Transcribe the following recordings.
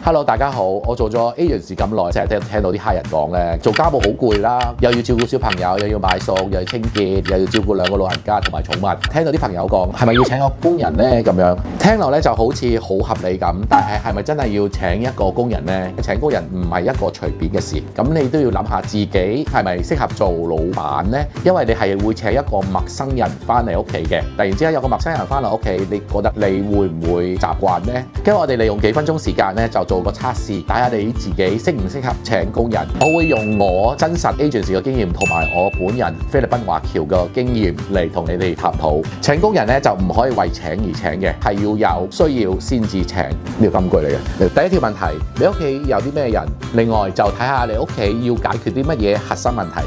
Hello， 大家好，我做咗 agency 咁耐，成日聽到啲客人講咧，做家務好攰啦，又要照顧小朋友，又要買餸，又要清潔，又要照顧兩個老人家同埋寵物。聽到啲朋友講，係咪要請個工人呢？咁樣聽落咧就好似好合理咁，但係咪真係要請一個工人呢？請工人唔係一個隨便嘅事，咁你都要諗下自己係咪適合做老闆呢？因為你係會請一個陌生人翻嚟屋企嘅，突然之間有個陌生人翻嚟屋企，你覺得你會唔會習慣呢？跟住我哋利用幾分鐘時間咧，就做個測試，睇下你自己適唔適合請工人。我會用我真實 agency 嘅經驗同埋我本人菲律賓華僑嘅經驗嚟同你哋探討。請工人咧就唔可以為請而請嘅，係要有需要先至請，呢個金句嚟嘅。第一條問題，你屋企有啲咩人？另外就睇下你屋企要解決啲乜嘢核心問題。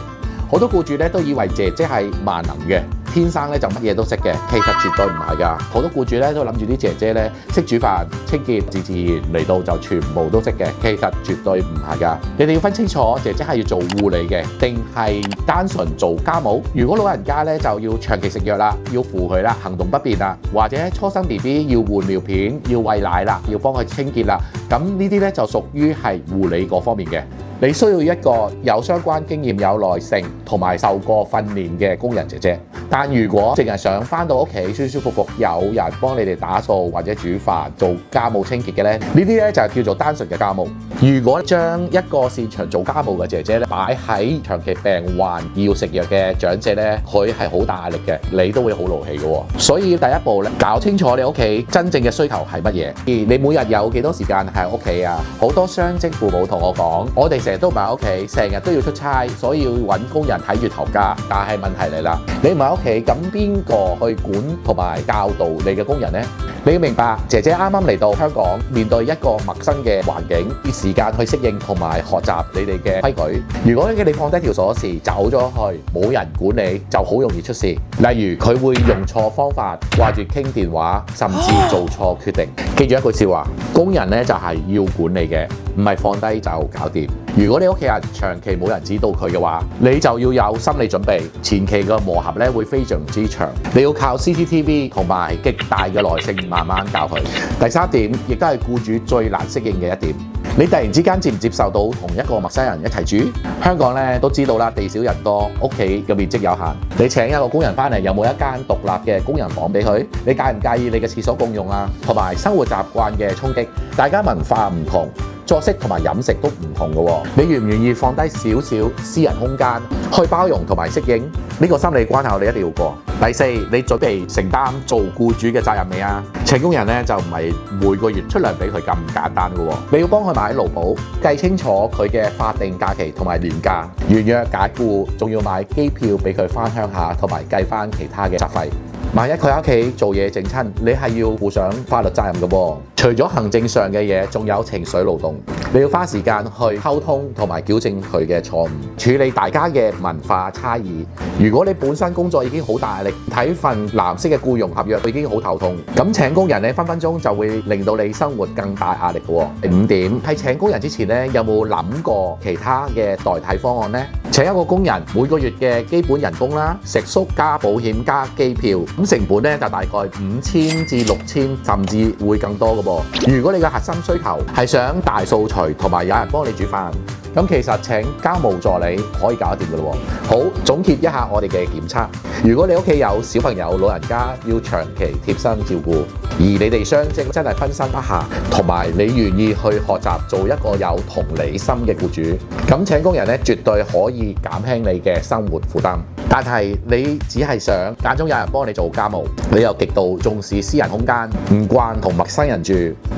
好多僱主咧都以為姐姐係萬能嘅，天生咧就乜嘢都識嘅，其實絕對唔係㗎。好多僱主咧都諗住啲姐姐咧識煮飯、清潔，自然嚟到就全部都識嘅，其實絕對唔係㗎。你哋要分清楚，姐姐係要做護理嘅，定係單純做家務？如果老人家咧就要長期食藥啦，要扶佢啦，行動不便啦，或者初生 BB 要換尿片、要餵奶啦，要幫佢清潔啦，咁呢啲咧就屬於係護理嗰方面嘅。你需要一個有相關經驗、有耐性同埋受過訓練嘅工人姐姐。但如果淨係想返到屋企舒舒服服，有人幫你哋打掃或者煮飯、做家務清潔嘅咧，呢啲咧就係叫做單純嘅家務。如果將一個擅長做家務嘅姐姐咧擺喺長期病患要食藥嘅長者咧，佢係好大壓力嘅，你都會好勞氣嘅喎。所以第一步咧，搞清楚你屋企真正嘅需求係乜嘢，而你每日有幾多時間喺屋企啊？好多雙職父母同我講，我哋成日都唔喺屋企，成日都要出差，所以要揾工人睇住頭家。但係問題嚟啦，你唔喺屋企，咁邊個去管同埋教導你嘅工人呢？你要明白，姐姐啱啱嚟到香港，面對一個陌生嘅環境，要時間去適應同埋學習你哋嘅規矩。如果你放低條鎖匙走咗去，冇人管你，就好容易出事。例如佢會用錯方法，掛住傾電話，甚至做錯決定。記住一句笑話，工人咧就係要管理嘅，唔係放低就搞掂。如果你屋企人長期冇人指導佢嘅話，你就要有心理準備，前期嘅磨合咧會非常之長，你要靠 CCTV 同埋極大嘅耐性慢慢教佢。第三點，亦都係僱主最難適應嘅一點，你突然之間接唔接受到同一個陌生人一齊住？香港咧都知道啦，地少人多，屋企嘅面積有限，你請一個工人翻嚟，有冇一間獨立嘅工人房俾佢？你介唔介意你嘅廁所共用啊？同埋生活習慣嘅衝擊，大家文化唔同，作息同埋飲食都唔同嘅喎，你願唔願意放低少少私人空間去包容同埋適應？呢個心理關口你一定要過。第四，你準備承擔做僱主嘅責任未啊？請工人咧就唔係每個月出糧俾佢咁簡單嘅喎，你要幫佢買勞保，計清楚佢嘅法定假期同埋年假，完約解僱，仲要買機票俾佢翻鄉下，同埋計翻其他嘅雜費。萬一佢喺屋企做嘢整親，你係要負上法律責任嘅喎。除咗行政上嘅嘢，仲有情緒勞動，你要花時間去溝通同埋矯正佢嘅錯誤，處理大家嘅文化差異。如果你本身工作已經好大壓力，睇份藍色嘅僱傭合約已經好頭痛，咁請工人咧分分鐘就會令到你生活更大壓力嘅喎。第五點，喺請工人之前咧，有冇諗過其他嘅代替方案呢？請一個工人每個月嘅基本人工啦，食宿加保險加機票，咁成本咧就大概5000至6000，甚至會更多嘅噃。如果你嘅核心需求係想大掃除同埋有人幫你煮飯，咁其實請家務助理可以搞得掂嘅咯喎。好，總結一下我哋嘅檢測。如果你屋企有小朋友、老人家要長期貼身照顧，而你哋雙職真係分身不下，同埋你願意去學習做一個有同理心嘅僱主，咁請工人咧絕對可以減輕你嘅生活負擔。但係你只係想間中有人幫你做家務，你又極度重視私人空間，唔慣同陌生人住，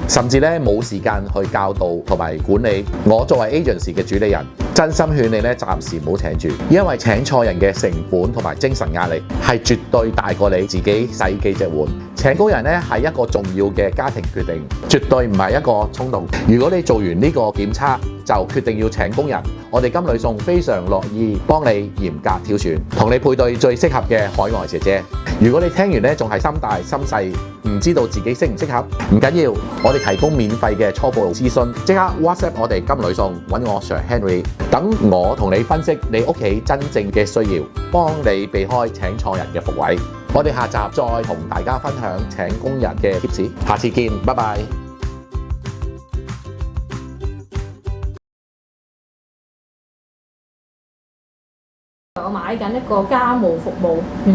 甚至咧冇時間去教導同埋管理。我作為 agency 嘅主理人，真心勸你咧暫時唔好請住，因為請錯人嘅成本同埋精神壓力係絕對大過你自己洗幾隻碗。請工人咧係一個重要嘅家庭決定，絕對唔係一個衝動。如果你做完呢個檢測就決定要請工人，我哋金旅送非常樂意幫你嚴格挑選，同你配對最適合嘅海外姐姐。如果你聽完咧仲係心大心細，唔知道自己適唔適合，唔緊要，我哋提供免費嘅初步諮詢，即刻 WhatsApp 我哋金旅送，揾我 Sir Henry， 等我同你分析你屋企真正嘅需要，幫你避開請錯人嘅伏位。我哋下集再同大家分享請工人嘅貼士，下次見，拜拜。我買緊一個家務服務。